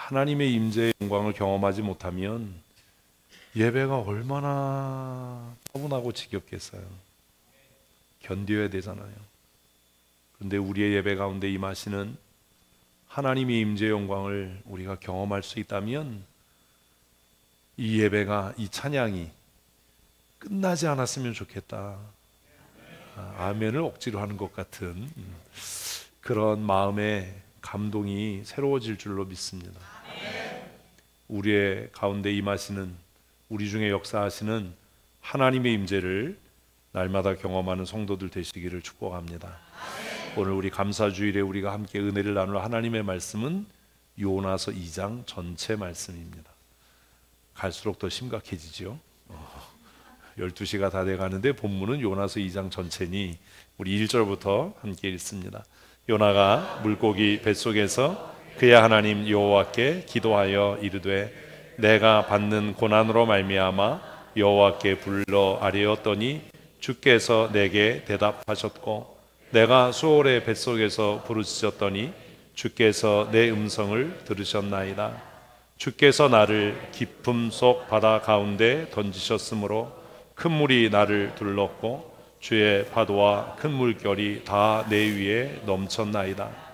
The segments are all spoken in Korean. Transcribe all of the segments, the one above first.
하나님의 임재의 영광을 경험하지 못하면 예배가 얼마나 차분하고 지겹겠어요. 견뎌야 되잖아요. 그런데 우리의 예배 가운데 임하시는 하나님의 임재의 영광을 우리가 경험할 수 있다면 이 예배가, 이 찬양이 끝나지 않았으면 좋겠다. 아멘을 억지로 하는 것 같은 그런 마음의 감동이 새로워질 줄로 믿습니다. 우리의 가운데 임하시는, 우리 중에 역사하시는 하나님의 임재를 날마다 경험하는 성도들 되시기를 축복합니다. 오늘 우리 감사주일에 우리가 함께 은혜를 나눌 하나님의 말씀은 요나서 2장 전체 말씀입니다. 갈수록 더 심각해지죠. 12시가 다 돼가는데 본문은 요나서 2장 전체니 우리 1절부터 함께 읽습니다. 요나가 물고기 뱃속에서 그의 하나님 여호와께 기도하여 이르되 내가 받는 고난으로 말미암아 여호와께 불러 아뢰었더니 주께서 내게 대답하셨고 내가 수월의 뱃속에서 부르짖었더니 주께서 내 음성을 들으셨나이다. 주께서 나를 깊음 속 바다 가운데 던지셨으므로 큰 물이 나를 둘렀고 주의 파도와 큰 물결이 다 내 위에 넘쳤나이다.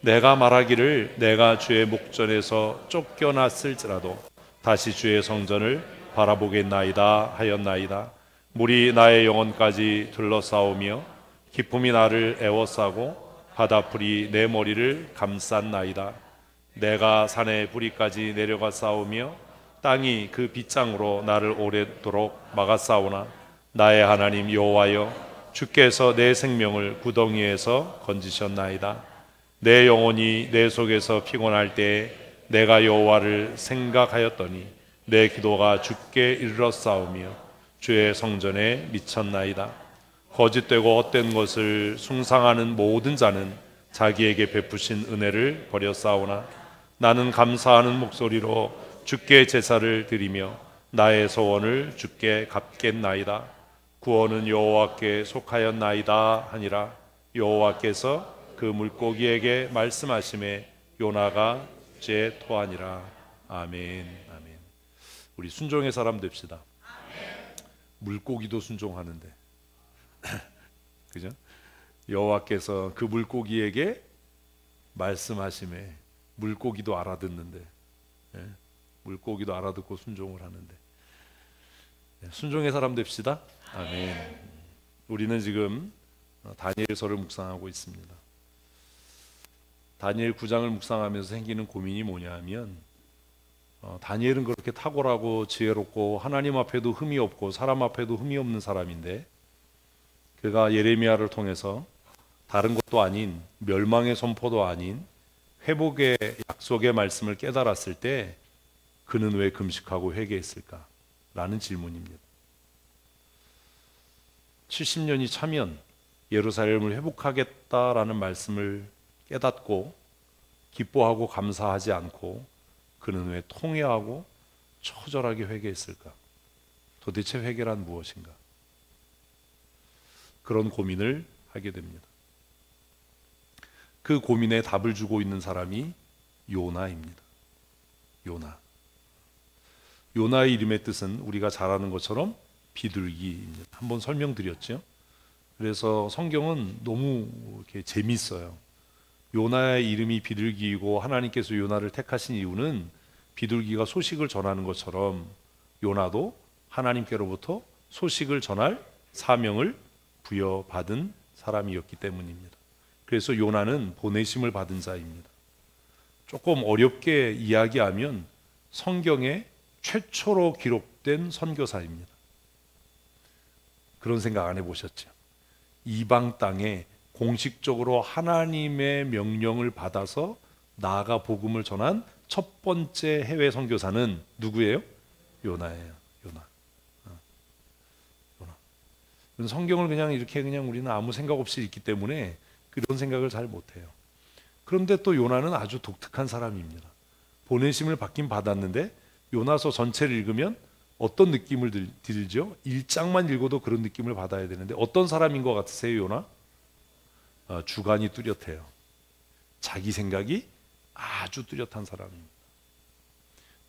내가 말하기를 내가 주의 목전에서 쫓겨났을지라도 다시 주의 성전을 바라보겠나이다 하였나이다. 물이 나의 영혼까지 둘러싸우며 기품이 나를 애워싸고 바다풀이 내 머리를 감쌌나이다. 내가 산의 뿌리까지 내려가 싸우며 땅이 그 빗장으로 나를 오래도록 막아싸우나 나의 하나님 여호와여 주께서 내 생명을 구덩이에서 건지셨나이다. 내 영혼이 내 속에서 피곤할 때에 내가 여호와를 생각하였더니 내 기도가 주께 이르렀사오며 주의 성전에 미쳤나이다. 거짓되고 헛된 것을 숭상하는 모든 자는 자기에게 베푸신 은혜를 버렸사오나 나는 감사하는 목소리로 주께 제사를 드리며 나의 소원을 주께 갚겠나이다. 구원은 여호와께 속하였나이다 하니라. 여호와께서 그 물고기에게 말씀하심에 요나가 제 토하니라. 아멘. 아멘. 우리 순종의 사람 됩시다. 물고기도 순종하는데 그죠? 여호와께서 그 물고기에게 말씀하심에 물고기도 알아듣는데, 물고기도 알아듣고 순종을 하는데, 순종의 사람 됩시다. 아멘. 우리는 지금 다니엘서를 묵상하고 있습니다. 다니엘 9장을 묵상하면서 생기는 고민이 뭐냐면, 다니엘은 그렇게 탁월하고 지혜롭고 하나님 앞에도 흠이 없고 사람 앞에도 흠이 없는 사람인데, 그가 예레미야를 통해서 다른 것도 아닌 멸망의 선포도 아닌 회복의 약속의 말씀을 깨달았을 때 그는 왜 금식하고 회개했을까? 라는 질문입니다. 70년이 차면 예루살렘을 회복하겠다라는 말씀을 깨닫고 기뻐하고 감사하지 않고 그는 왜 통회하고 처절하게 회개했을까? 도대체 회개란 무엇인가? 그런 고민을 하게 됩니다. 그 고민에 답을 주고 있는 사람이 요나입니다. 요나. 요나의 이름의 뜻은 우리가 잘 아는 것처럼 비둘기입니다. 한번 설명드렸죠. 그래서 성경은 너무 이렇게 재밌어요. 요나의 이름이 비둘기이고 하나님께서 요나를 택하신 이유는 비둘기가 소식을 전하는 것처럼 요나도 하나님께로부터 소식을 전할 사명을 부여받은 사람이었기 때문입니다. 그래서 요나는 보내심을 받은 자입니다. 조금 어렵게 이야기하면 성경에 최초로 기록된 선교사입니다. 그런 생각 안 해보셨죠? 이방 땅에 공식적으로 하나님의 명령을 받아서 나아가 복음을 전한 첫 번째 해외 선교사는 누구예요? 요나예요. 요나. 성경을 그냥 이렇게 그냥 우리는 아무 생각 없이 읽기 때문에 그런 생각을 잘 못해요. 그런데 또 요나는 아주 독특한 사람입니다. 보내심을 받긴 받았는데 요나서 전체를 읽으면 어떤 느낌을 들죠? 1장만 읽어도 그런 느낌을 받아야 되는데 어떤 사람인 것 같으세요, 요나? 주관이 뚜렷해요. 자기 생각이 아주 뚜렷한 사람입니다.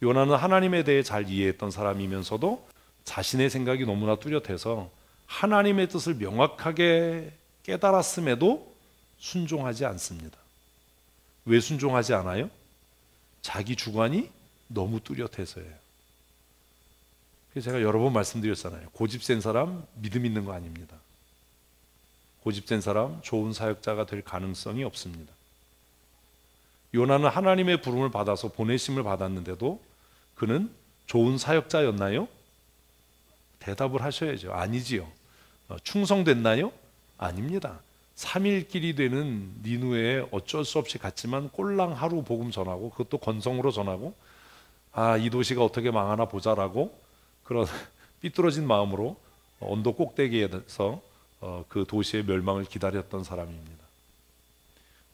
요나는 하나님에 대해 잘 이해했던 사람이면서도 자신의 생각이 너무나 뚜렷해서 하나님의 뜻을 명확하게 깨달았음에도 순종하지 않습니다. 왜 순종하지 않아요? 자기 주관이 너무 뚜렷해서예요. 그래서 제가 여러 번 말씀드렸잖아요. 고집센 사람 믿음 있는 거 아닙니다. 고집센 사람 좋은 사역자가 될 가능성이 없습니다. 요나는 하나님의 부름을 받아서 보내심을 받았는데도 그는 좋은 사역자였나요? 대답을 하셔야죠. 아니지요. 충성됐나요? 아닙니다. 3일길이 되는 니누에 어쩔 수 없이 갔지만 꼴랑 하루 복음 전하고, 그것도 건성으로 전하고, 이 도시가 어떻게 망하나 보자라고 그런 삐뚤어진 마음으로 언덕 꼭대기에서 그 도시의 멸망을 기다렸던 사람입니다.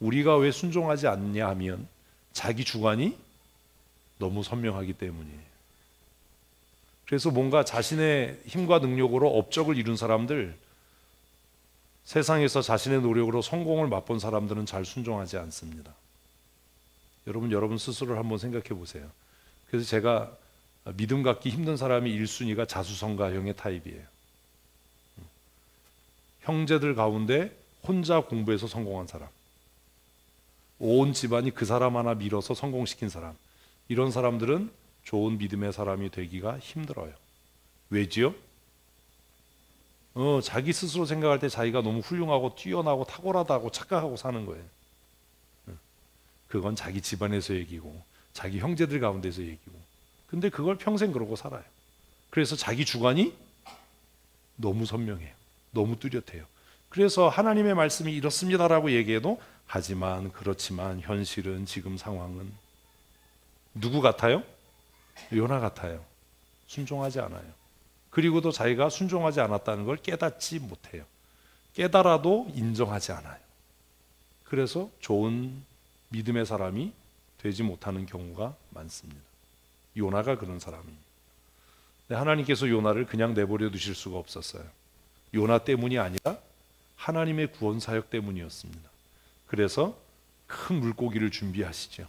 우리가 왜 순종하지 않냐 하면 자기 주관이 너무 선명하기 때문이에요. 그래서 뭔가 자신의 힘과 능력으로 업적을 이룬 사람들, 세상에서 자신의 노력으로 성공을 맛본 사람들은 잘 순종하지 않습니다. 여러분 스스로를 한번 생각해 보세요. 그래서 제가 믿음 갖기 힘든 사람이 1순위가 자수성가형의 타입이에요. 형제들 가운데 혼자 공부해서 성공한 사람, 온 집안이 그 사람 하나 밀어서 성공시킨 사람, 이런 사람들은 좋은 믿음의 사람이 되기가 힘들어요. 왜지요? 자기 스스로 생각할 때 자기가 너무 훌륭하고 뛰어나고 탁월하다고 착각하고 사는 거예요. 그건 자기 집안에서 얘기고 자기 형제들 가운데서 얘기고, 근데 그걸 평생 그러고 살아요. 그래서 자기 주관이 너무 선명해요. 너무 뚜렷해요. 그래서 하나님의 말씀이 이렇습니다라고 얘기해도 하지만 그렇지만 현실은 지금 상황은 누구 같아요? 요나 같아요. 순종하지 않아요. 그리고도 자기가 순종하지 않았다는 걸 깨닫지 못해요. 깨달아도 인정하지 않아요. 그래서 좋은 믿음의 사람이 되지 못하는 경우가 많습니다. 요나가 그런 사람입니다. 하나님께서 요나를 그냥 내버려 두실 수가 없었어요. 요나 때문이 아니라 하나님의 구원 사역 때문이었습니다. 그래서 큰 물고기를 준비하시죠.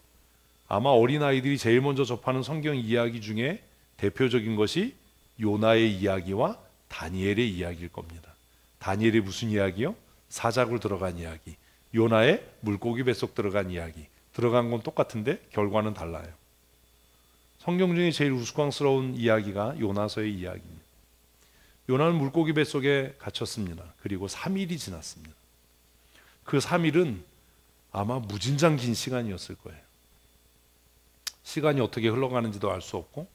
아마 어린아이들이 제일 먼저 접하는 성경 이야기 중에 대표적인 것이 요나의 이야기와 다니엘의 이야기일 겁니다. 다니엘이 무슨 이야기요? 사자굴 들어간 이야기. 요나의 물고기 뱃속 들어간 이야기. 들어간 건 똑같은데 결과는 달라요. 성경 중에 제일 우스꽝스러운 이야기가 요나서의 이야기입니다. 요나는 물고기 뱃속에 갇혔습니다. 그리고 3일이 지났습니다. 그 3일은 아마 무진장 긴 시간이었을 거예요. 시간이 어떻게 흘러가는지도 알 수 없고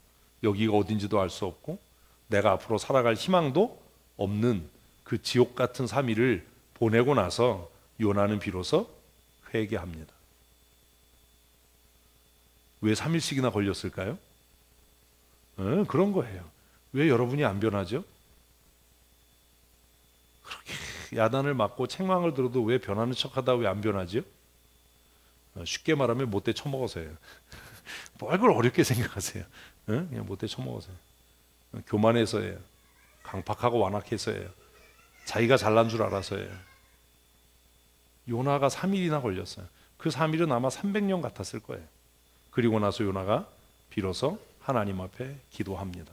여기가 어딘지도 알 수 없고 내가 앞으로 살아갈 희망도 없는 그 지옥 같은 3일을 보내고 나서 요나는 비로소 회개합니다. 왜 3일씩이나 걸렸을까요? 그런 거예요. 왜 여러분이 안 변하죠? 그렇게 야단을 맞고 책망을 들어도 왜 변하는 척하다 왜 안 변하죠? 쉽게 말하면 못돼 처먹어서예요. 뭘 그걸 어렵게 생각하세요? 그냥 못돼 처먹어서요. 교만해서예요. 강팍하고 완악해서예요. 자기가 잘난 줄 알아서예요. 요나가 3일이나 걸렸어요. 그 3일은 아마 300년 같았을 거예요. 그리고 나서 요나가 비로소 하나님 앞에 기도합니다.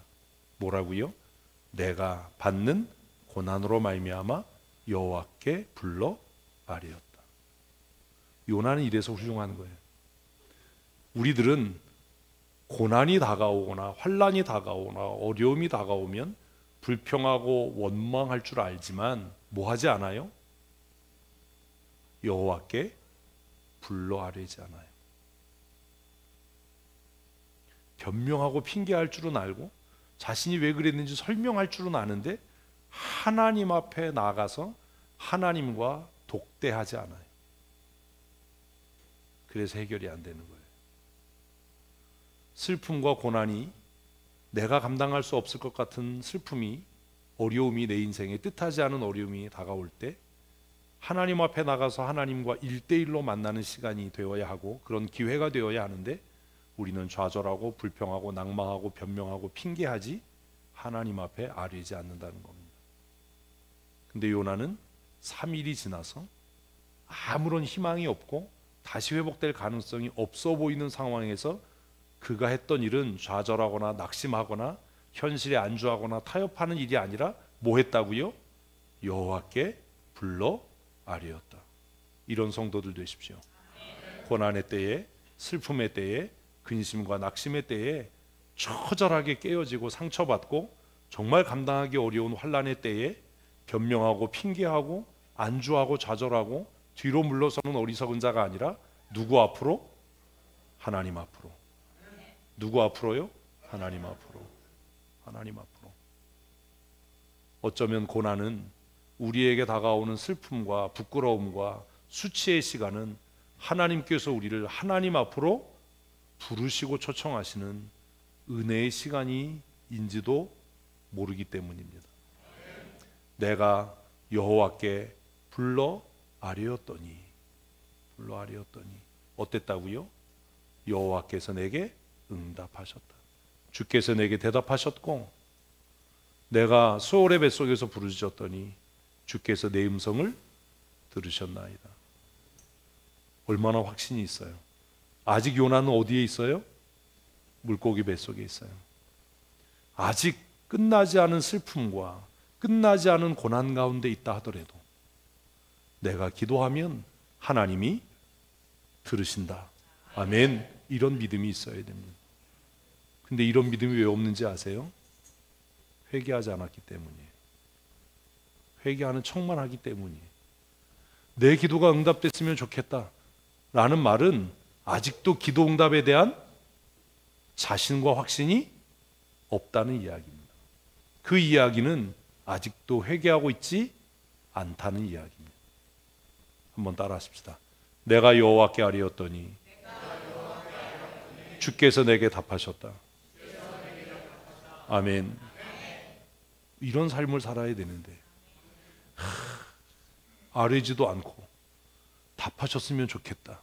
뭐라고요? 내가 받는 고난으로 말미암아 여호와께 불러 아뢰었다. 요나는 이래서 훌륭한 거예요. 우리들은 고난이 다가오거나 환난이 다가오거나 어려움이 다가오면 불평하고 원망할 줄 알지만 뭐 하지 않아요? 여호와께 불러 아뢰지 않아요. 변명하고 핑계할 줄은 알고 자신이 왜 그랬는지 설명할 줄은 아는데 하나님 앞에 나가서 하나님과 독대하지 않아요. 그래서 해결이 안 되는 거예요. 슬픔과 고난이 내가 감당할 수 없을 것 같은 슬픔이, 어려움이 내 인생에 뜻하지 않은 어려움이 다가올 때 하나님 앞에 나가서 하나님과 1대1로 만나는 시간이 되어야 하고 그런 기회가 되어야 하는데 우리는 좌절하고 불평하고 낙마하고 변명하고 핑계하지 하나님 앞에 아뢰지 않는다는 겁니다. 근데 요나는 3일이 지나서 아무런 희망이 없고 다시 회복될 가능성이 없어 보이는 상황에서 그가 했던 일은 좌절하거나 낙심하거나 현실에 안주하거나 타협하는 일이 아니라 뭐 했다고요? 여호와께 불러 아뢰었다. 이런 성도들 되십시오. 고난의 때에, 슬픔의 때에, 근심과 낙심의 때에 처절하게 깨어지고 상처받고 정말 감당하기 어려운 환난의 때에 변명하고 핑계하고 안주하고 좌절하고 뒤로 물러서는 어리석은 자가 아니라 누구 앞으로? 하나님 앞으로. 누구 앞으로요? 하나님 앞으로. 하나님 앞으로. 어쩌면 고난은 우리에게 다가오는 슬픔과 부끄러움과 수치의 시간은 하나님께서 우리를 하나님 앞으로 부르시고 초청하시는 은혜의 시간인지도 모르기 때문입니다. 내가 여호와께 불러 아뢰었더니 어땠다고요? 여호와께서 내게 응답하셨다. 주께서 내게 대답하셨고 내가 수월의 뱃속에서 부르짖었더니 주께서 내 음성을 들으셨나이다. 얼마나 확신이 있어요. 아직 요나는 어디에 있어요? 물고기 뱃속에 있어요. 아직 끝나지 않은 슬픔과 끝나지 않은 고난 가운데 있다 하더라도 내가 기도하면 하나님이 들으신다. 아멘. 이런 믿음이 있어야 됩니다. 근데 이런 믿음이 왜 없는지 아세요? 회개하지 않았기 때문이에요. 회개하는 척만 하기 때문이에요. 내 기도가 응답됐으면 좋겠다 라는 말은 아직도 기도 응답에 대한 자신과 확신이 없다는 이야기입니다. 그 이야기는 아직도 회개하고 있지 않다는 이야기입니다. 한번 따라 하십시다. 내가 여호와께 아뢰었더니 주께서 내게 답하셨다. 아멘. 이런 삶을 살아야 되는데 아뢰지도 않고 답하셨으면 좋겠다.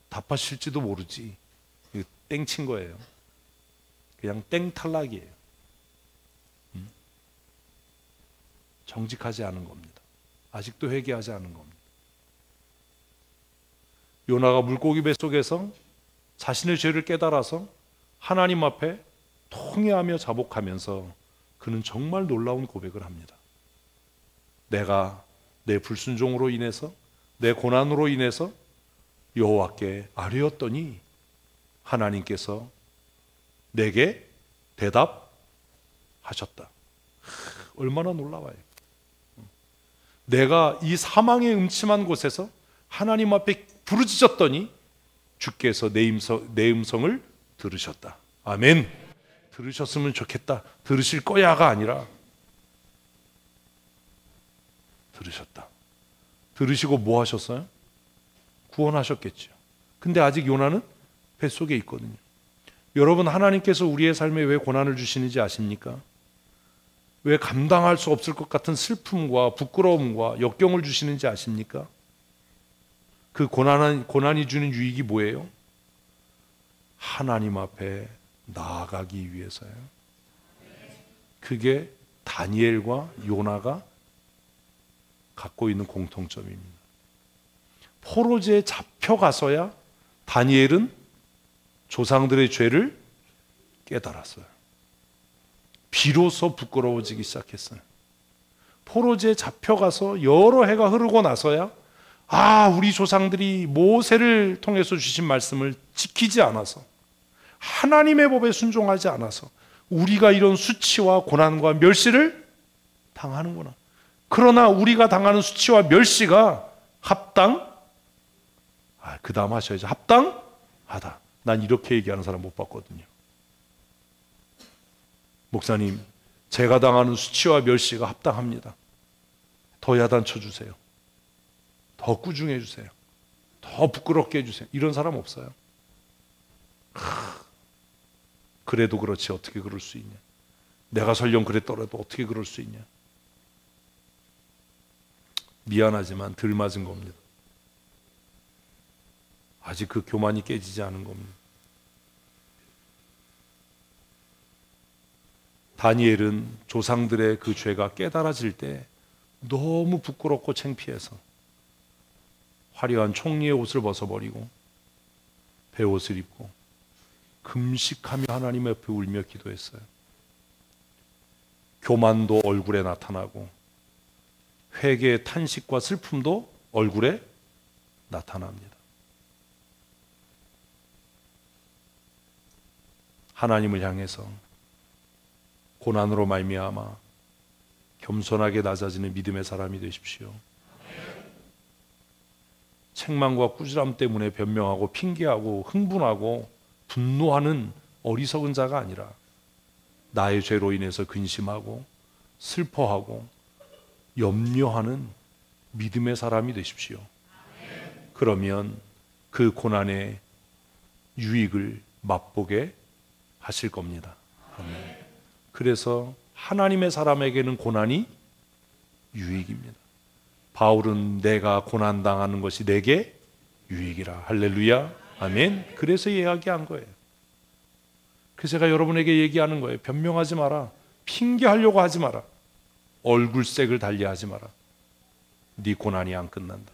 답하실지도 모르지. 이거 땡친 거예요. 그냥 땡 탈락이에요. 정직하지 않은 겁니다. 아직도 회개하지 않은 겁니다. 요나가 물고기 뱃속에서 자신의 죄를 깨달아서 하나님 앞에 통회하며 자복하면서 그는 정말 놀라운 고백을 합니다. 내가 내 불순종으로 인해서 내 고난으로 인해서 여호와께 아뢰었더니 하나님께서 내게 대답하셨다. 얼마나 놀라워요. 내가 이 사망의 음침한 곳에서 하나님 앞에 부르짖었더니 주께서 내 음성을 들으셨다. 아멘. 들으셨으면 좋겠다. 들으실 거야가 아니라 들으셨다. 들으시고 뭐 하셨어요? 구원하셨겠죠. 근데 아직 요나는 뱃속에 있거든요. 여러분, 하나님께서 우리의 삶에 왜 고난을 주시는지 아십니까? 왜 감당할 수 없을 것 같은 슬픔과 부끄러움과 역경을 주시는지 아십니까? 그 고난이 주는 유익이 뭐예요? 하나님 앞에 나아가기 위해서요. 그게 다니엘과 요나가 갖고 있는 공통점입니다. 포로제에 잡혀가서야 다니엘은 조상들의 죄를 깨달았어요. 비로소 부끄러워지기 시작했어요. 포로제에 잡혀가서 여러 해가 흐르고 나서야 우리 조상들이 모세를 통해서 주신 말씀을 지키지 않아서 하나님의 법에 순종하지 않아서 우리가 이런 수치와 고난과 멸시를 당하는구나. 그러나 우리가 당하는 수치와 멸시가 그 다음 하셔야죠. 합당하다. 난 이렇게 얘기하는 사람 못 봤거든요. 목사님, 제가 당하는 수치와 멸시가 합당합니다. 더 야단쳐 주세요. 더 꾸중해 주세요. 더 부끄럽게 해주세요. 이런 사람 없어요. 그래도 그렇지 어떻게 그럴 수 있냐. 내가 설령 그랬더라도 어떻게 그럴 수 있냐. 미안하지만 덜 맞은 겁니다. 아직 그 교만이 깨지지 않은 겁니다. 다니엘은 조상들의 그 죄가 깨달아질 때 너무 부끄럽고 창피해서 화려한 총리의 옷을 벗어버리고 베옷을 입고 금식하며 하나님 옆에 울며 기도했어요. 교만도 얼굴에 나타나고 회개의 탄식과 슬픔도 얼굴에 나타납니다. 하나님을 향해서 고난으로 말미암아 겸손하게 낮아지는 믿음의 사람이 되십시오. 책망과 꾸지람 때문에 변명하고 핑계하고 흥분하고 분노하는 어리석은 자가 아니라 나의 죄로 인해서 근심하고 슬퍼하고 염려하는 믿음의 사람이 되십시오. 그러면 그 고난의 유익을 맛보게 하실 겁니다. 아멘. 그래서 하나님의 사람에게는 고난이 유익입니다. 바울은 내가 고난당하는 것이 내게 유익이라. 할렐루야. 아멘. 그래서 이야기한 거예요. 그래서 제가 여러분에게 얘기하는 거예요. 변명하지 마라. 핑계하려고 하지 마라. 얼굴색을 달리하지 마라. 네 고난이 안 끝난다.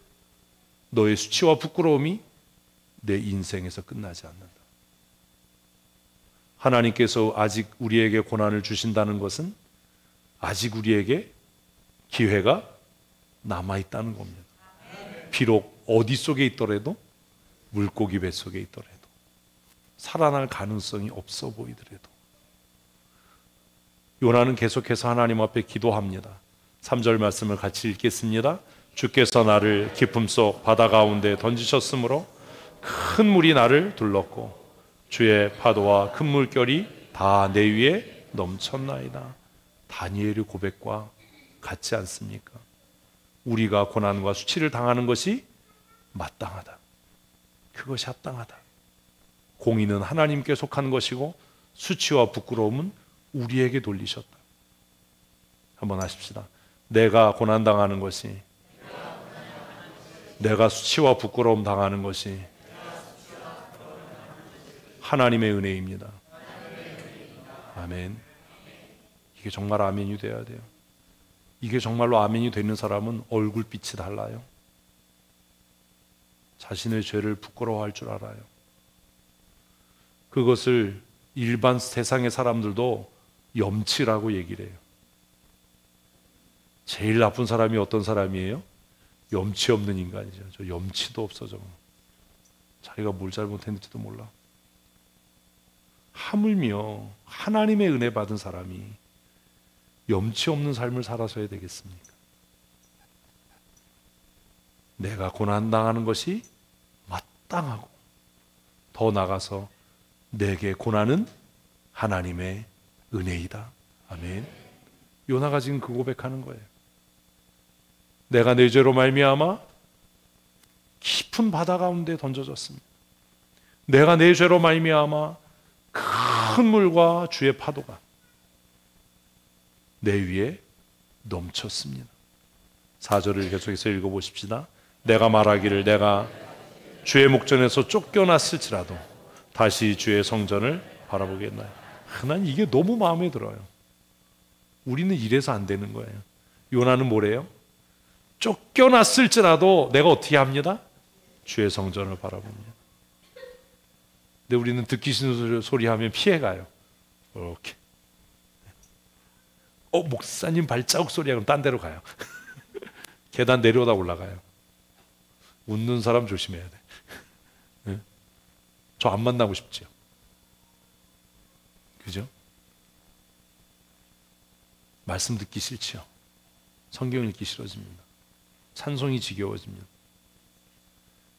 너의 수치와 부끄러움이 내 인생에서 끝나지 않는다. 하나님께서 아직 우리에게 고난을 주신다는 것은 아직 우리에게 기회가 남아있다는 겁니다. 비록 어디 속에 있더라도, 물고기 뱃속에 있더라도, 살아날 가능성이 없어 보이더라도 요나는 계속해서 하나님 앞에 기도합니다. 3절 말씀을 같이 읽겠습니다. 주께서 나를 깊음 속 바다 가운데 던지셨으므로 큰 물이 나를 둘렀고 주의 파도와 큰 물결이 다 내 위에 넘쳤나이다. 다니엘의 고백과 같지 않습니까? 우리가 고난과 수치를 당하는 것이 마땅하다. 그것이 합당하다. 공의는 하나님께 속한 것이고 수치와 부끄러움은 우리에게 돌리셨다. 한번 하십시다. 내가 고난당하는 것이, 내가 수치와 부끄러움 당하는 것이 하나님의 은혜입니다. 아멘. 이게 정말 아멘이 돼야 돼요. 이게 정말로 아멘이 되는 사람은 얼굴빛이 달라요. 자신의 죄를 부끄러워할 줄 알아요. 그것을 일반 세상의 사람들도 염치라고 얘기를 해요. 제일 나쁜 사람이 어떤 사람이에요? 염치 없는 인간이죠. 저 염치도 없어. 저 자기가 뭘 잘못했는지도 몰라. 하물며 하나님의 은혜 받은 사람이 염치 없는 삶을 살아서야 되겠습니까? 내가 고난당하는 것이 마땅하고 더 나아가서 내게 고난은 하나님의 은혜이다. 아멘. 요나가 지금 그 고백하는 거예요. 내가 내 죄로 말미암아 깊은 바다 가운데 던져졌습니다. 내가 내 죄로 말미암아 큰 물과 주의 파도가 내 위에 넘쳤습니다. 4절을 계속해서 읽어보십시다. 내가 말하기를 내가 주의 목전에서 쫓겨났을지라도 다시 주의 성전을 바라보겠나요? 난 이게 너무 마음에 들어요. 우리는 이래서 안 되는 거예요. 요나는 뭐래요? 쫓겨났을지라도 내가 어떻게 합니다? 주의 성전을 바라봅니다. 근데 우리는 듣기 싫은 소리 하면 피해가요. 이렇게. 목사님 발자국 소리야. 그럼 딴 데로 가요. 계단 내려오다 올라가요. 웃는 사람 조심해야 돼. 네? 저 안 만나고 싶죠. 그죠? 말씀 듣기 싫죠. 성경 읽기 싫어집니다. 찬송이 지겨워집니다.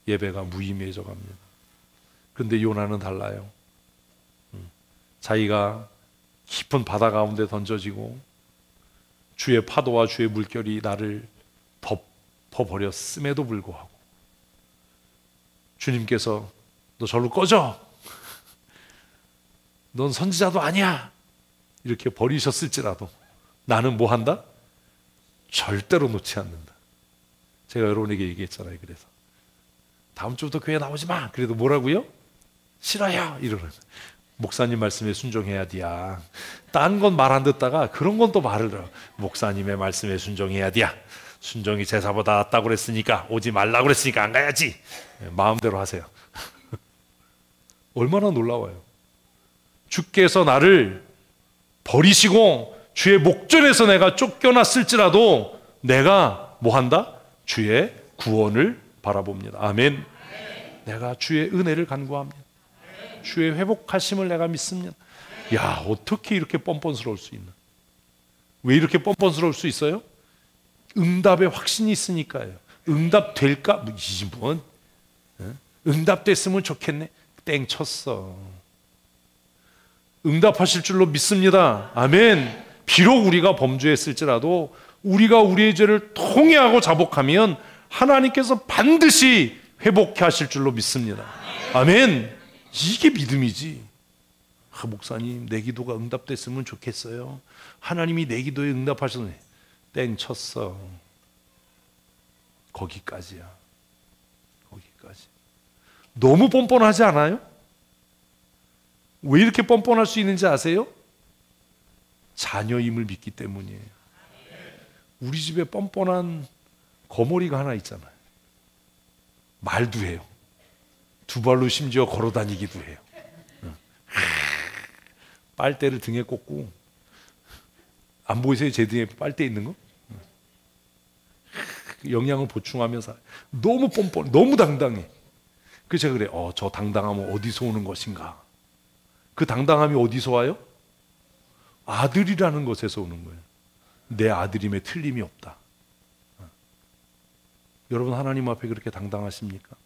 예배가 무의미해져 갑니다. 그런데 요나는 달라요. 자기가 깊은 바다 가운데 던져지고 주의 파도와 주의 물결이 나를 덮어버렸음에도 불구하고 주님께서 너 절로 꺼져. 넌 선지자도 아니야. 이렇게 버리셨을지라도 나는 뭐 한다? 절대로 놓지 않는다. 제가 여러분에게 얘기했잖아요. 그래서 다음 주부터 교회 나오지 마. 그래도 뭐라고요? 싫어요. 이러는. 목사님 말씀에 순종해야 돼야. 딴 건 말 안 듣다가 그런 건 또 말을 들어. 목사님의 말씀에 순종해야 돼야. 순종이 제사보다 낫다고 그랬으니까 오지 말라고 그랬으니까 안 가야지. 마음대로 하세요. 얼마나 놀라워요. 주께서 나를 버리시고 주의 목전에서 내가 쫓겨났을지라도 내가 뭐한다? 주의 구원을 바라봅니다. 아멘. 내가 주의 은혜를 간구합니다. 주의 회복하심을 내가 믿습니다. 야, 어떻게 이렇게 뻔뻔스러울 수 있나? 왜 이렇게 뻔뻔스러울 수 있어요? 응답에 확신이 있으니까요. 응답될까? 뭐, 응답됐으면 좋겠네. 땡 쳤어. 응답하실 줄로 믿습니다. 아멘. 비록 우리가 범죄했을지라도 우리가 우리의 죄를 통회하고 자복하면 하나님께서 반드시 회복해 하실 줄로 믿습니다. 아멘. 이게 믿음이지. 목사님, 내 기도가 응답됐으면 좋겠어요. 하나님이 내 기도에 응답하셨네. 땡 쳤어. 거기까지야. 거기까지. 너무 뻔뻔하지 않아요? 왜 이렇게 뻔뻔할 수 있는지 아세요? 자녀임을 믿기 때문이에요. 우리 집에 뻔뻔한 거머리가 하나 있잖아요. 말도 해요. 두 발로 심지어 걸어 다니기도 해요. 빨대를 등에 꽂고, 안 보이세요? 제 등에 빨대 있는 거? 영양을 보충하면서 너무 뻔뻔해, 너무 당당해. 그래서 제가 그래, 저 당당함은 어디서 오는 것인가? 그 당당함이 어디서 와요? 아들이라는 것에서 오는 거예요. 내 아들임에 틀림이 없다. 여러분, 하나님 앞에 그렇게 당당하십니까?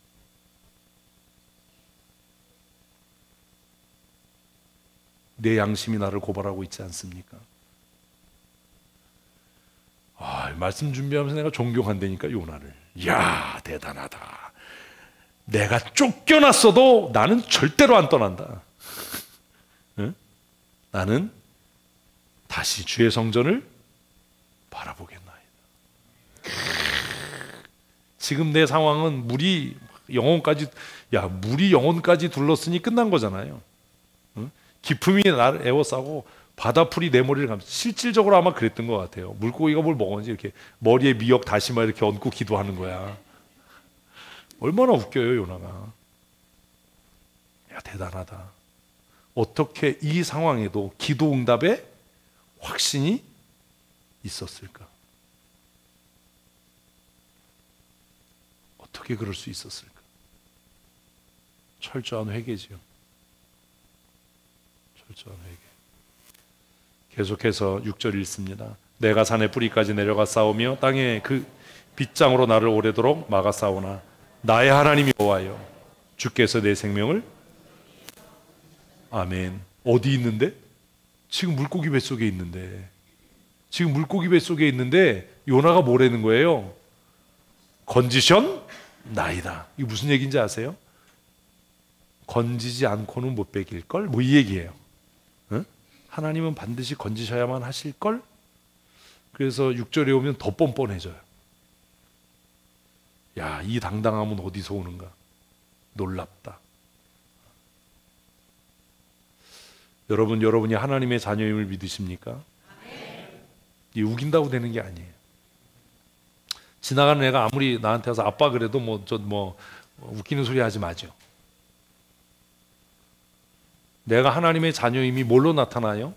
내 양심이 나를 고발하고 있지 않습니까? 말씀 준비하면서 내가 존경한다니까, 요나를. 이야, 대단하다. 내가 쫓겨났어도 나는 절대로 안 떠난다. 응? 나는 다시 주의 성전을 바라보겠나이다. 지금 내 상황은 물이 영혼까지 둘렀으니 끝난 거잖아요. 응? 기품이 나를 에워싸고 바다풀이 내 머리를 감싸. 실질적으로 아마 그랬던 것 같아요. 물고기가 뭘 먹었는지 이렇게 머리에 미역 다시마 이렇게 얹고 기도하는 거야. 얼마나 웃겨요, 요나가. 야, 대단하다. 어떻게 이 상황에도 기도 응답에 확신이 있었을까? 어떻게 그럴 수 있었을까? 철저한 회개지요. 철저한 회개. 계속해서 6절 읽습니다. 내가 산의 뿌리까지 내려가 싸우며 땅에 그 빗장으로 나를 오래도록 막아 싸우나 나의 하나님 여호와여, 주께서 내 생명을. 아멘. 어디 있는데? 지금 물고기 뱃속에 있는데. 지금 물고기 뱃속에 있는데 요나가 뭐라는 거예요? 건지셨나이다. 이게 무슨 얘기인지 아세요? 건지지 않고는 못 베길걸? 뭐 이 얘기예요. 응? 하나님은 반드시 건지셔야만 하실걸? 그래서 6절에 오면 더 뻔뻔해져요. 야, 이 당당함은 어디서 오는가? 놀랍다. 여러분이 하나님의 자녀임을 믿으십니까? 이 우긴다고 되는 게 아니에요. 지나가는 애가 아무리 나한테 와서 아빠 그래도 웃기는 소리 하지 마죠. 내가 하나님의 자녀임이 뭘로 나타나요?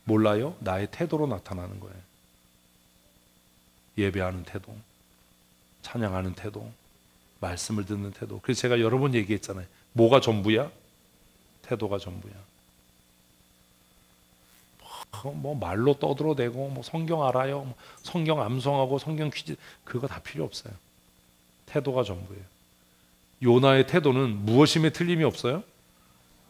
몰라요? 나의 태도로 나타나는 거예요. 예배하는 태도, 찬양하는 태도, 말씀을 듣는 태도. 그래서 제가 여러 번 얘기했잖아요. 뭐가 전부야? 태도가 전부야. 뭐 말로 떠들어대고 뭐 성경 알아요, 뭐 성경 암송하고 성경 퀴즈, 그거 다 필요 없어요. 태도가 전부예요. 요나의 태도는 무엇임에 틀림이 없어요?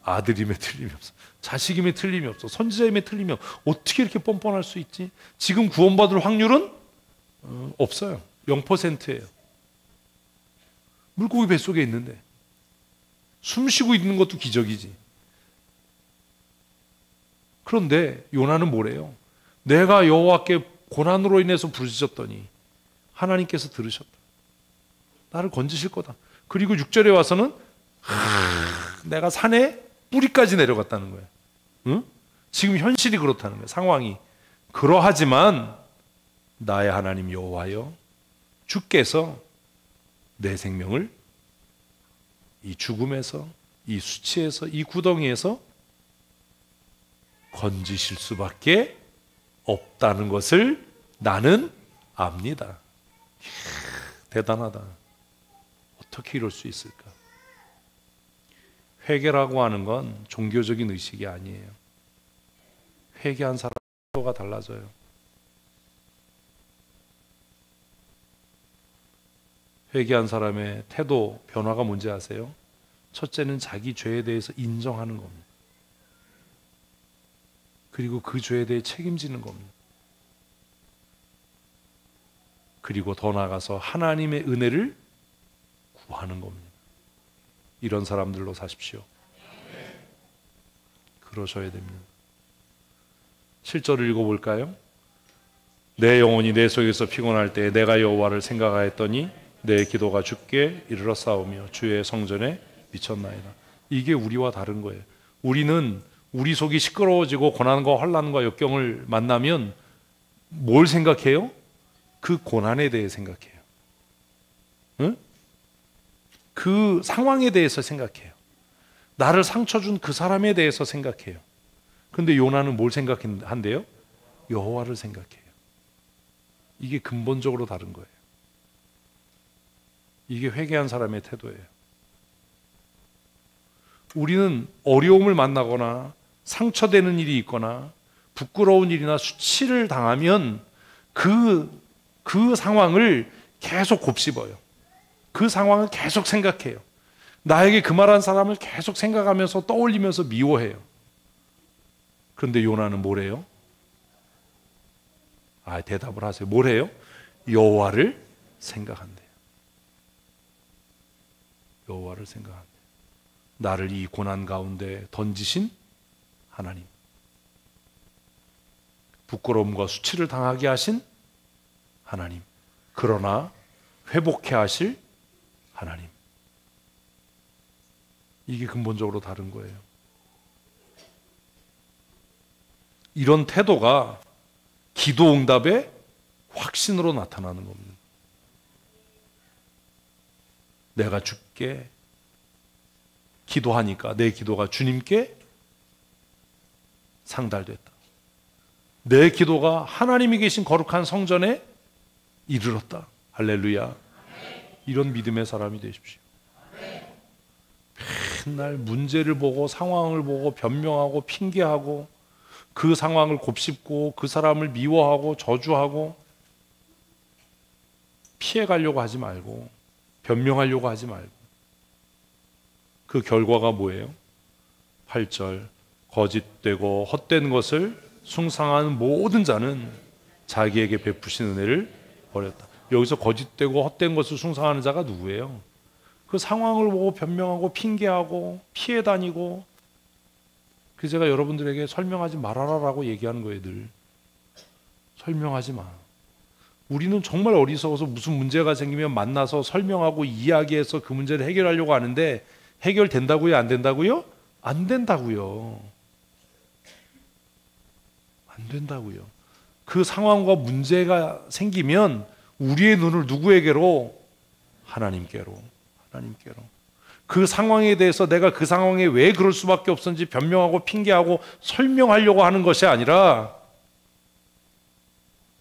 아들임에 틀림이 없어. 자식임에 틀림이 없어. 선지자임에 틀림이 없어. 어떻게 이렇게 뻔뻔할 수 있지? 지금 구원받을 확률은 없어요. 0%예요. 물고기 뱃속에 있는데 숨 쉬고 있는 것도 기적이지. 그런데 요나는 뭐래요? 내가 여호와께 고난으로 인해서 부르짖었더니 하나님께서 들으셨다. 나를 건지실 거다. 그리고 6절에 와서는 내가 산에 뿌리까지 내려갔다는 거예요. 응? 지금 현실이 그렇다는 거예요. 상황이. 그러하지만 나의 하나님 여호와여, 주께서 내 생명을 이 죽음에서, 이 수치에서, 이 구덩이에서 건지실 수밖에 없다는 것을 나는 압니다. 대단하다. 어떻게 이럴 수 있을까? 회개라고 하는 건 종교적인 의식이 아니에요. 회개한 사람의 태도가 달라져요. 회개한 사람의 태도 변화가 뭔지 아세요? 첫째는 자기 죄에 대해서 인정하는 겁니다. 그리고 그 죄에 대해 책임지는 겁니다. 그리고 더 나아가서 하나님의 은혜를 구하는 겁니다. 이런 사람들로 사십시오. 그러셔야 됩니다. 7절을 읽어볼까요? 내 영혼이 내 속에서 피곤할 때 내가 여호와를 생각하였더니 내 기도가 주께 이르렀사오며 주의 성전에 미쳤나이다. 이게 우리와 다른 거예요. 우리는 우리 속이 시끄러워지고 고난과 환난과 역경을 만나면 뭘 생각해요? 그 고난에 대해 생각해요. 응? 그 상황에 대해서 생각해요. 나를 상처 준 그 사람에 대해서 생각해요. 근데 요나는 뭘 생각한대요? 여호와를 생각해요. 이게 근본적으로 다른 거예요. 이게 회개한 사람의 태도예요. 우리는 어려움을 만나거나 상처되는 일이 있거나 부끄러운 일이나 수치를 당하면 그 상황을 계속 곱씹어요. 그 상황을 계속 생각해요. 나에게 그 말한 사람을 계속 생각하면서 떠올리면서 미워해요. 그런데 요나는 뭐래요? 대답을 하세요. 뭐래요? 여호와를 생각한대요. 여호와를 생각한대요. 나를 이 고난 가운데 던지신 하나님, 부끄러움과 수치를 당하게 하신 하나님, 그러나 회복해 하실 하나님. 이게 근본적으로 다른 거예요. 이런 태도가 기도 응답의 확신으로 나타나는 겁니다. 내가 주께 기도하니까 내 기도가 주님께 상달됐다. 내 기도가 하나님이 계신 거룩한 성전에 이르렀다. 할렐루야. 이런 믿음의 사람이 되십시오. 맨날 문제를 보고 상황을 보고 변명하고 핑계하고 그 상황을 곱씹고 그 사람을 미워하고 저주하고 피해가려고 하지 말고 변명하려고 하지 말고 그 결과가 뭐예요? 8절 거짓되고 헛된 것을 숭상한 모든 자는 자기에게 베푸신 은혜를 버렸다. 여기서 거짓되고 헛된 것을 숭상하는 자가 누구예요? 그 상황을 보고 변명하고 핑계하고 피해 다니고 그 제가 여러분들에게 설명하지 말아라라고 얘기하는 거예요. 늘 설명하지 마. 우리는 정말 어리석어서 무슨 문제가 생기면 만나서 설명하고 이야기해서 그 문제를 해결하려고 하는데 해결된다고요? 안 된다고요? 안 된다고요. 안 된다고요. 그 상황과 문제가 생기면 우리의 눈을 누구에게로? 하나님께로. 하나님께로. 그 상황에 대해서 내가 그 상황에 왜 그럴 수밖에 없었는지 변명하고 핑계하고 설명하려고 하는 것이 아니라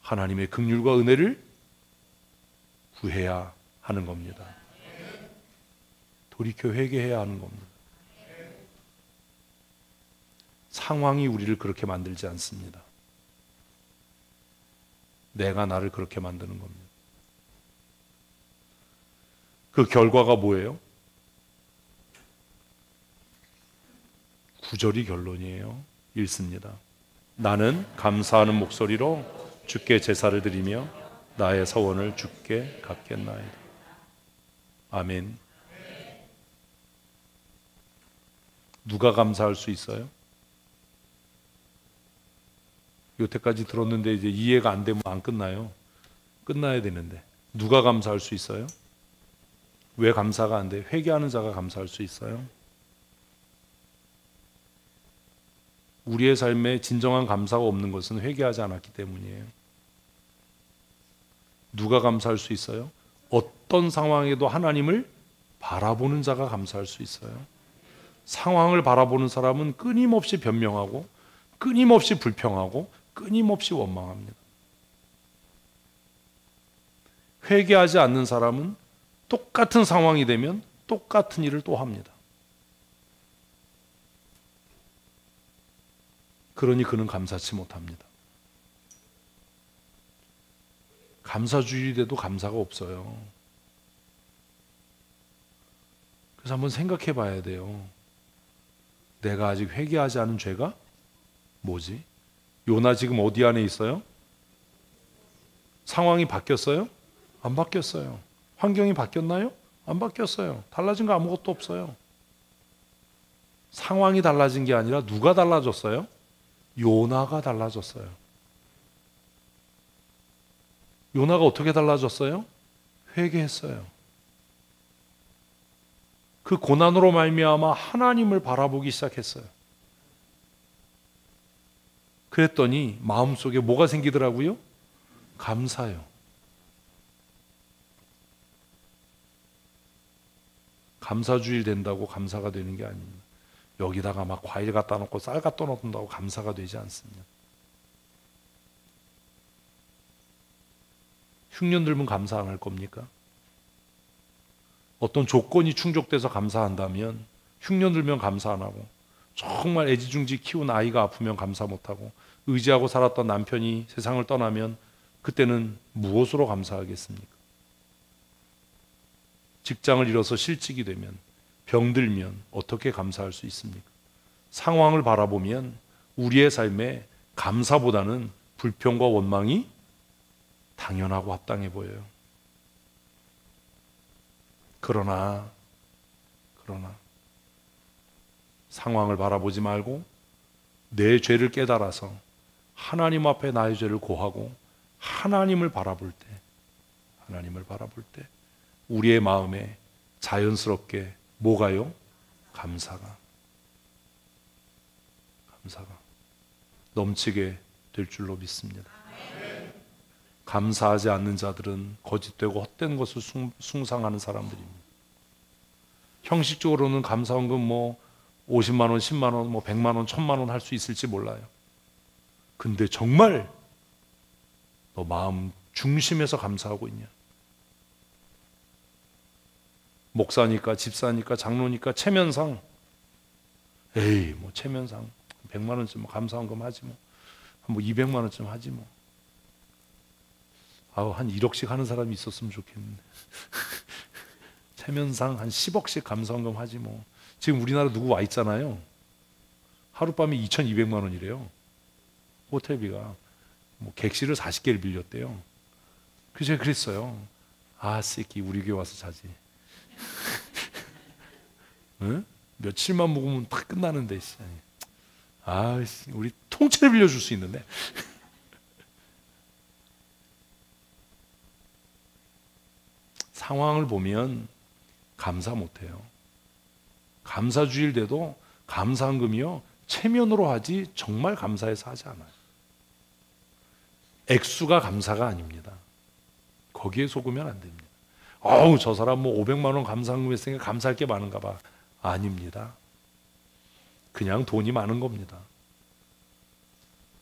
하나님의 긍휼과 은혜를 구해야 하는 겁니다. 돌이켜 회개해야 하는 겁니다. 상황이 우리를 그렇게 만들지 않습니다. 내가 나를 그렇게 만드는 겁니다. 그 결과가 뭐예요? 9절이 결론이에요. 읽습니다. 나는 감사하는 목소리로 주께 제사를 드리며 나의 서원을 주께 갚겠나이다. 아멘. 누가 감사할 수 있어요? 여태까지 들었는데 이제 이해가 안 되면 안 끝나요. 끝나야 되는데 누가 감사할 수 있어요? 왜 감사가 안 돼? 회개하는 자가 감사할 수 있어요. 우리의 삶에 진정한 감사가 없는 것은 회개하지 않았기 때문이에요. 누가 감사할 수 있어요? 어떤 상황에도 하나님을 바라보는 자가 감사할 수 있어요. 상황을 바라보는 사람은 끊임없이 변명하고 끊임없이 불평하고 끊임없이 원망합니다. 회개하지 않는 사람은 똑같은 상황이 되면 똑같은 일을 또 합니다. 그러니 그는 감사치 못합니다. 감사주일에도 감사가 없어요. 그래서 한번 생각해 봐야 돼요. 내가 아직 회개하지 않은 죄가 뭐지? 요나 지금 어디 안에 있어요? 상황이 바뀌었어요? 안 바뀌었어요. 환경이 바뀌었나요? 안 바뀌었어요. 달라진 거 아무것도 없어요. 상황이 달라진 게 아니라 누가 달라졌어요? 요나가 달라졌어요. 요나가 어떻게 달라졌어요? 회개했어요. 그 고난으로 말미암아 하나님을 바라보기 시작했어요. 그랬더니 마음속에 뭐가 생기더라고요? 감사요. 감사주일 된다고 감사가 되는 게 아닙니다. 여기다가 막 과일 갖다 놓고 쌀 갖다 놓는다고 감사가 되지 않습니다. 흉년 들면 감사 안 할 겁니까? 어떤 조건이 충족돼서 감사한다면 흉년 들면 감사 안 하고, 정말 애지중지 키운 아이가 아프면 감사 못하고, 의지하고 살았던 남편이 세상을 떠나면 그때는 무엇으로 감사하겠습니까? 직장을 잃어서 실직이 되면, 병들면 어떻게 감사할 수 있습니까? 상황을 바라보면 우리의 삶에 감사보다는 불평과 원망이 당연하고 합당해 보여요. 그러나 상황을 바라보지 말고 내 죄를 깨달아서 하나님 앞에 나의 죄를 고하고 하나님을 바라볼 때 우리의 마음에 자연스럽게 뭐가요? 감사가 넘치게 될 줄로 믿습니다. 감사하지 않는 자들은 거짓되고 헛된 것을 숭상하는 사람들입니다. 형식적으로는 감사원금 50만 원, 10만 원, 100만 원, 1000만 원 할 수 있을지 몰라요. 근데 정말 너 마음 중심에서 감사하고 있냐? 목사니까, 집사니까, 장로니까 체면상, 에이 체면상 100만 원쯤 감사원금 하지 한 200만 원쯤 하지 한 1억씩 하는 사람이 있었으면 좋겠는데 체면상 한 10억씩 감사원금 하지 지금 우리나라 누구 와 있잖아요. 하룻밤에 2,200만 원이래요. 호텔비가 객실을 40개를 빌렸대요. 그래서 제가 그랬어요. 새끼 우리 교회 와서 자지. 응? 며칠만 묵으면 다 끝나는데. 우리 통째로 빌려줄 수 있는데. 상황을 보면 감사 못해요. 감사주일 돼도 감사한금이요 체면으로 하지 정말 감사해서 하지 않아요. 액수가 감사가 아닙니다. 거기에 속으면 안 됩니다. 저 사람 500만 원 감사한금 했으니까 감사할 게 많은가 봐. 아닙니다. 그냥 돈이 많은 겁니다.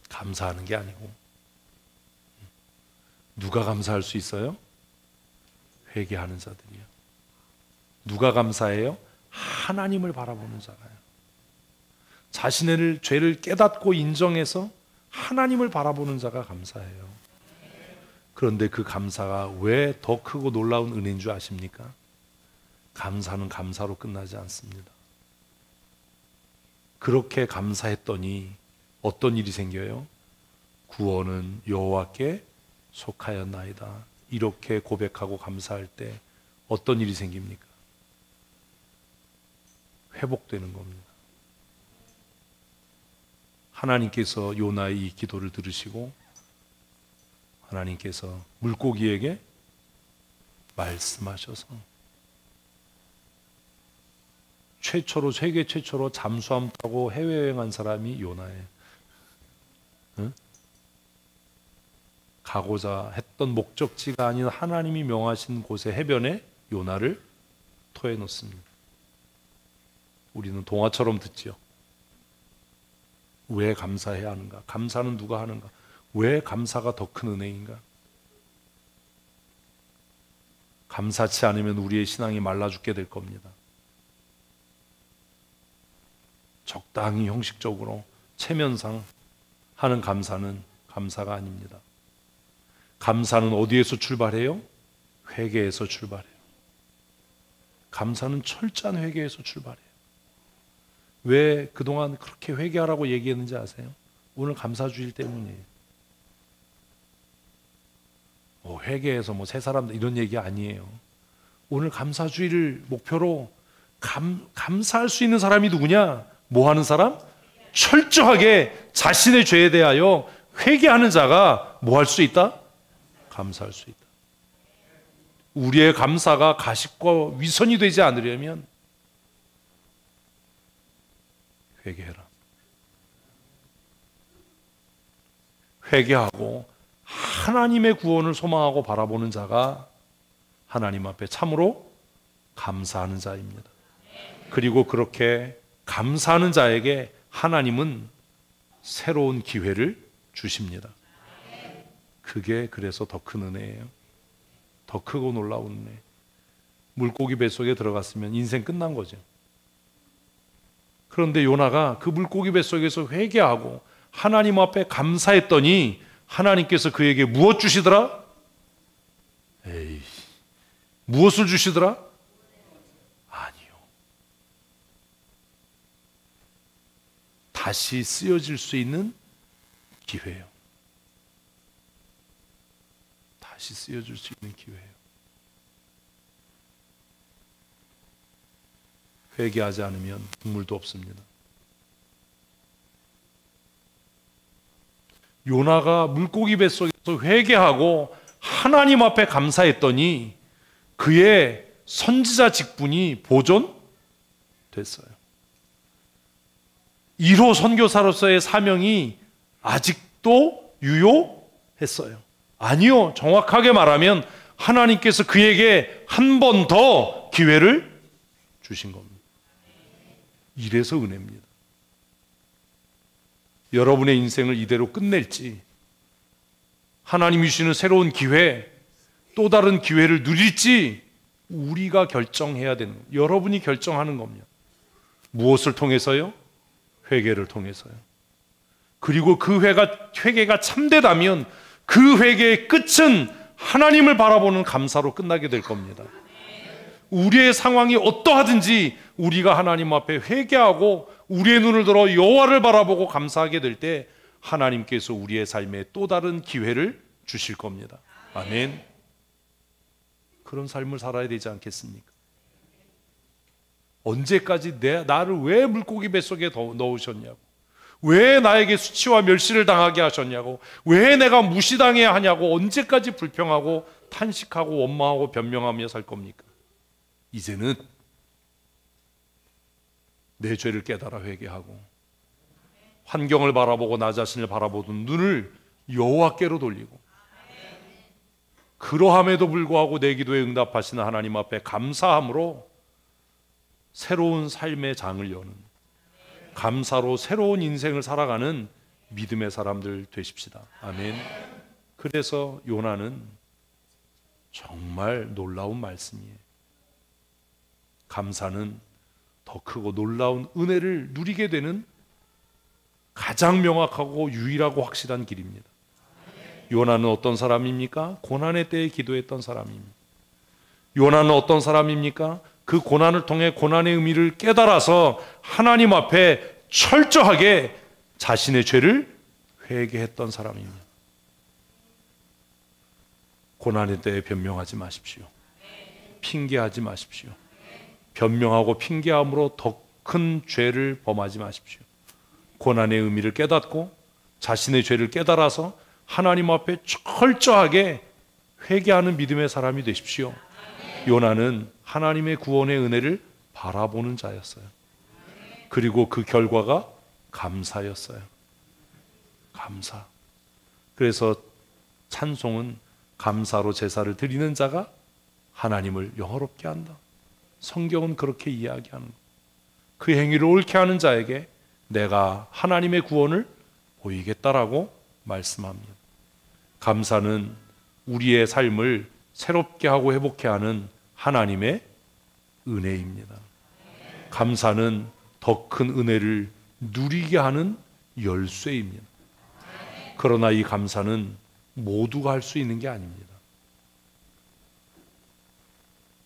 감사하는 게 아니고. 누가 감사할 수 있어요? 회개하는 자들이요. 누가 감사해요? 하나님을 바라보는 자가요. 자신의 죄를 깨닫고 인정해서 하나님을 바라보는 자가 감사해요. 그런데 그 감사가 왜 더 크고 놀라운 은혜인 줄 아십니까? 감사는 감사로 끝나지 않습니다. 그렇게 감사했더니 어떤 일이 생겨요? 구원은 여호와께 속하였나이다. 이렇게 고백하고 감사할 때 어떤 일이 생깁니까? 회복되는 겁니다. 하나님께서 요나의 이 기도를 들으시고 하나님께서 물고기에게 말씀하셔서 세계 최초로 잠수함 타고 해외여행한 사람이 요나예요. 응? 가고자 했던 목적지가 아닌 하나님이 명하신 곳의 해변에 요나를 토해 놓습니다. 우리는 동화처럼 듣지요. 왜 감사해야 하는가? 감사는 누가 하는가? 왜 감사가 더 큰 은혜인가? 감사치 않으면 우리의 신앙이 말라 죽게 될 겁니다. 적당히 형식적으로 체면상 하는 감사는 감사가 아닙니다. 감사는 어디에서 출발해요? 회개에서 출발해요. 감사는 철저한 회개에서 출발해요. 왜 그동안 그렇게 회개하라고 얘기했는지 아세요? 오늘 감사주일 때문이에요. 회개해서 새 사람들 이런 얘기 아니에요. 오늘 감사주일을 목표로 감사할 수 있는 사람이 누구냐? 뭐 하는 사람? 철저하게 자신의 죄에 대하여 회개하는 자가 뭐 할 수 있다? 감사할 수 있다. 우리의 감사가 가식과 위선이 되지 않으려면 회개해라. 회개하고 하나님의 구원을 소망하고 바라보는 자가 하나님 앞에 참으로 감사하는 자입니다. 그리고 그렇게 감사하는 자에게 하나님은 새로운 기회를 주십니다. 그게 그래서 더 큰 은혜예요. 더 크고 놀라운 은혜. 물고기 뱃속에 들어갔으면 인생 끝난 거죠. 그런데 요나가 그 물고기 뱃속에서 회개하고 하나님 앞에 감사했더니 하나님께서 그에게 무엇 주시더라? 무엇을 주시더라? 아니요. 다시 쓰여질 수 있는 기회예요. 다시 쓰여질 수 있는 기회예요. 회개하지 않으면 국물도 없습니다. 요나가 물고기 뱃속에서 회개하고 하나님 앞에 감사했더니 그의 선지자 직분이 보존됐어요. 1호 선교사로서의 사명이 아직도 유효했어요. 아니요, 정확하게 말하면 하나님께서 그에게 한 번 더 기회를 주신 겁니다. 이래서 은혜입니다. 여러분의 인생을 이대로 끝낼지 하나님이 주시는 새로운 기회, 또 다른 기회를 누릴지 우리가 결정해야 되는 거예요. 여러분이 결정하는 겁니다. 무엇을 통해서요? 회개를 통해서요. 그리고 그 회개가 참되다면 그 회개의 끝은 하나님을 바라보는 감사로 끝나게 될 겁니다. 우리의 상황이 어떠하든지 우리가 하나님 앞에 회개하고 우리의 눈을 들어 여호와를 바라보고 감사하게 될 때 하나님께서 우리의 삶에 또 다른 기회를 주실 겁니다. 아멘. 그런 삶을 살아야 되지 않겠습니까? 언제까지 나를 왜 물고기 뱃속에 넣으셨냐고, 왜 나에게 수치와 멸시를 당하게 하셨냐고, 왜 내가 무시당해야 하냐고 언제까지 불평하고 탄식하고 원망하고 변명하며 살 겁니까? 이제는 내 죄를 깨달아 회개하고 환경을 바라보고 나 자신을 바라보던 눈을 여호와께로 돌리고 그러함에도 불구하고 내 기도에 응답하시는 하나님 앞에 감사함으로 새로운 삶의 장을 여는, 감사로 새로운 인생을 살아가는 믿음의 사람들 되십시다. 아멘. 그래서 요나는 정말 놀라운 말씀이에요. 감사는 더 크고 놀라운 은혜를 누리게 되는 가장 명확하고 유일하고 확실한 길입니다. 요나는 어떤 사람입니까? 고난의 때에 기도했던 사람입니다. 요나는 어떤 사람입니까? 그 고난을 통해 고난의 의미를 깨달아서 하나님 앞에 철저하게 자신의 죄를 회개했던 사람입니다. 고난의 때에 변명하지 마십시오. 핑계하지 마십시오. 변명하고 핑계함으로 더 큰 죄를 범하지 마십시오. 고난의 의미를 깨닫고 자신의 죄를 깨달아서 하나님 앞에 철저하게 회개하는 믿음의 사람이 되십시오. 요나는 하나님의 구원의 은혜를 바라보는 자였어요. 그리고 그 결과가 감사였어요. 감사. 그래서 찬송은 감사로 제사를 드리는 자가 하나님을 영화롭게 한다. 성경은 그렇게 이야기하는 거예요. 그 행위를 옳게 하는 자에게 내가 하나님의 구원을 보이겠다라고 말씀합니다. 감사는 우리의 삶을 새롭게 하고 회복케 하는 하나님의 은혜입니다. 감사는 더 큰 은혜를 누리게 하는 열쇠입니다. 그러나 이 감사는 모두가 할 수 있는 게 아닙니다.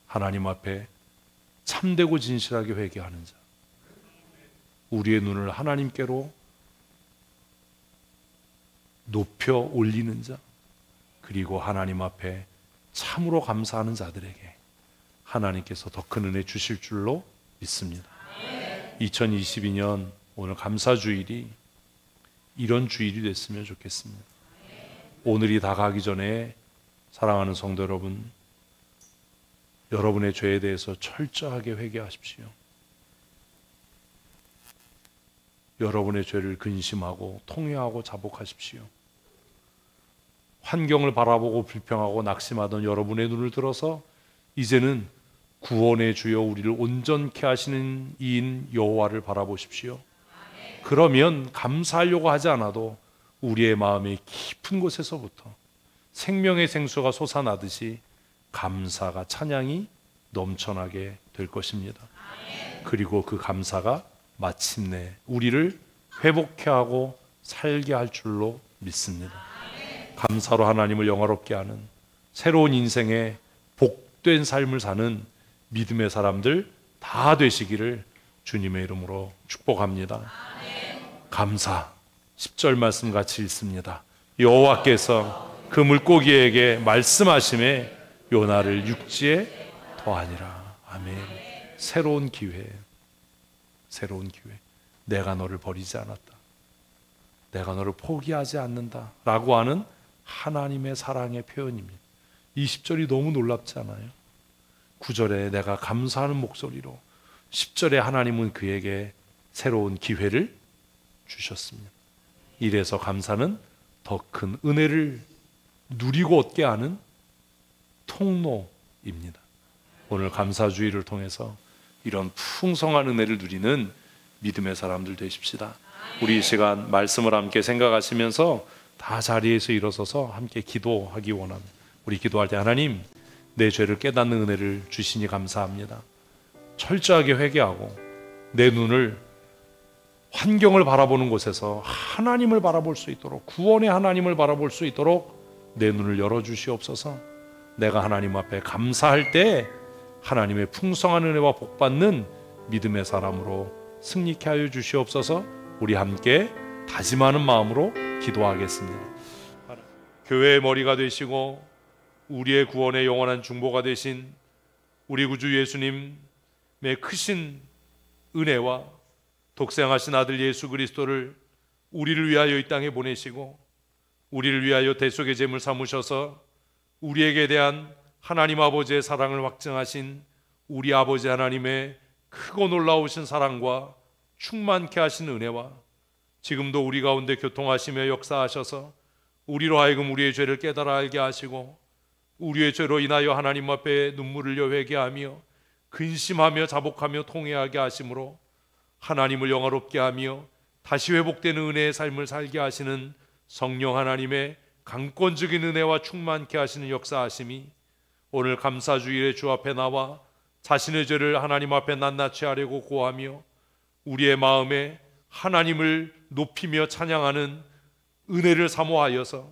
하나님 앞에 참되고 진실하게 회개하는 자, 우리의 눈을 하나님께로 높여 올리는 자, 그리고 하나님 앞에 참으로 감사하는 자들에게 하나님께서 더 큰 은혜 주실 줄로 믿습니다. 2022년 오늘 감사주일이 이런 주일이 됐으면 좋겠습니다. 오늘이 다 가기 전에 사랑하는 성도 여러분, 여러분의 죄에 대해서 철저하게 회개하십시오. 여러분의 죄를 근심하고 통회하고 자복하십시오. 환경을 바라보고 불평하고 낙심하던 여러분의 눈을 들어서 이제는 구원의 주여 우리를 온전케 하시는 이인 여호와를 바라보십시오. 그러면 감사하려고 하지 않아도 우리의 마음의 깊은 곳에서부터 생명의 생수가 솟아나듯이 감사가 찬양이 넘쳐나게 될 것입니다. 그리고 그 감사가 마침내 우리를 회복케 하고 살게 할 줄로 믿습니다. 감사로 하나님을 영화롭게 하는 새로운 인생의 복된 삶을 사는 믿음의 사람들 다 되시기를 주님의 이름으로 축복합니다. 감사 10절 말씀 같이 읽습니다. 여호와께서 그 물고기에게 말씀하심에 요나를 육지에 더하니라. 아멘. 새로운 기회, 새로운 기회. 내가 너를 버리지 않았다, 내가 너를 포기하지 않는다 라고 하는 하나님의 사랑의 표현입니다. 20절이 너무 놀랍지 않아요? 9절에 내가 감사하는 목소리로, 10절에 하나님은 그에게 새로운 기회를 주셨습니다. 이래서 감사는 더 큰 은혜를 누리고 얻게 하는 통로입니다. 오늘 감사주의를 통해서 이런 풍성한 은혜를 누리는 믿음의 사람들 되십시다. 우리 이 시간 말씀을 함께 생각하시면서 다 자리에서 일어서서 함께 기도하기 원합니다. 우리 기도할 때 하나님, 내 죄를 깨닫는 은혜를 주시니 감사합니다. 철저하게 회개하고 내 눈을 환경을 바라보는 곳에서 하나님을 바라볼 수 있도록, 구원의 하나님을 바라볼 수 있도록 내 눈을 열어주시옵소서. 내가 하나님 앞에 감사할 때 하나님의 풍성한 은혜와 복받는 믿음의 사람으로 승리케 하여 주시옵소서. 우리 함께 다짐하는 마음으로 기도하겠습니다. 교회의 머리가 되시고 우리의 구원의 영원한 중보가 되신 우리 구주 예수님의 크신 은혜와 독생하신 아들 예수 그리스도를 우리를 위하여 이 땅에 보내시고 우리를 위하여 대속의 제물 삼으셔서 우리에게 대한 하나님 아버지의 사랑을 확증하신 우리 아버지 하나님의 크고 놀라우신 사랑과 충만케 하신 은혜와 지금도 우리 가운데 교통하시며 역사하셔서 우리로 하여금 우리의 죄를 깨달아 알게 하시고 우리의 죄로 인하여 하나님 앞에 눈물을 흘려 회개하며 근심하며 자복하며 통회하게 하심으로 하나님을 영화롭게 하며 다시 회복되는 은혜의 삶을 살게 하시는 성령 하나님의 강권적인 은혜와 충만케 하시는 역사하심이 오늘 감사주일에 주 앞에 나와 자신의 죄를 하나님 앞에 낱낱이 하려고 고하며 우리의 마음에 하나님을 높이며 찬양하는 은혜를 사모하여서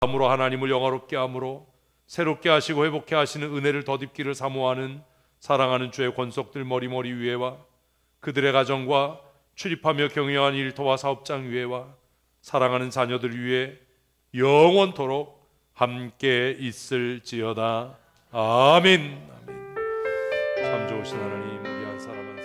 감으로 하나님을 영화롭게 함으로 새롭게 하시고 회복케 하시는 은혜를 덧입기를 사모하는 사랑하는 주의 권속들 머리머리 위에와 그들의 가정과 출입하며 경영한 일터와 사업장 위에와 사랑하는 자녀들 위에 영원토록 함께 있을지어다. 아멘. 아멘. 참 좋으신 하나님, 우리 한 사람 한